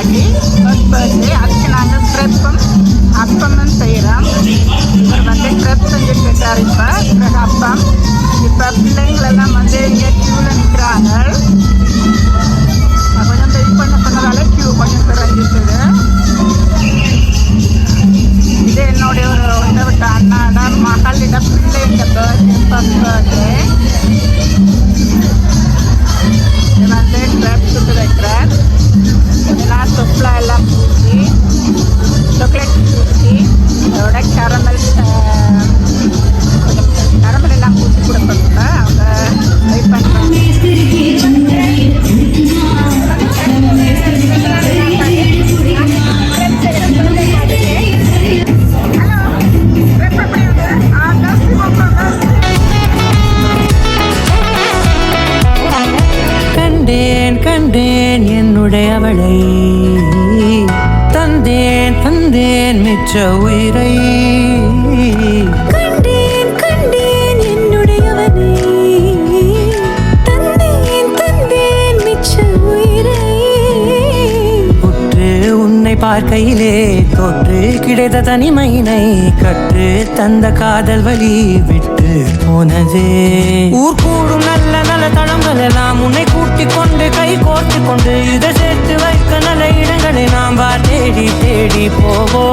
பாட்டி பர்த்டே. அதுக்கு நாங்கள் க்ரெப்பும் அப்பமும் செய்கிறோம். இவர் வந்து க்ரெப் செஞ்சுட்டு இருக்கார். இப்போ பிறகு அப்பம். இப்போ பிள்ளைங்களெல்லாம் வந்து இங்கே க்யூவில் நிற்கிறாங்க. கொஞ்சம் வெயிட் பண்ண சொன்னதால க்யூ கொஞ்சம் குறைஞ்சிட்டுது. இது என்னுடைய ஒரு விட்ட அண்ணாட மகளிட பிள்ளைங்க பர்த்டே, ஃபர்ஸ்ட் பர்த்டே. இது வந்து க்ரெப் சுட்டு வைக்கிறேன். இதெல்லாம் தொப்பில் எல்லாம் பூசி சாக்லேட் பூசி அதோட கரமல் கரமல் எல்லாம் பூசி கொடுப்பாங்க. அவங்க வெயிட் பண்ணுறாங்க. கண்டேன் என்னுடையவளை, தந்தேன் தந்தேன் மிச்ச உயிரை. கண்டேன் என்னுடையவனை, தந்தேன் தந்தேன் மிச்ச உயிரை. உற்று உன்னை பார்க்கையிலே தொற்று கிடைத்த தனிமையினை கற்று தந்த காதல் வழி விட்டு போனதே. ஊர் கூடும் நல்ல நல்ல தளங்கள் எல்லாம் உன்னை கூட்டிக் கொண்டு கை கோர்த்து கொண்டு இதை சேர்த்து வைக்க நல்ல இடங்களை நாம் தேடி தேடி போவோம்.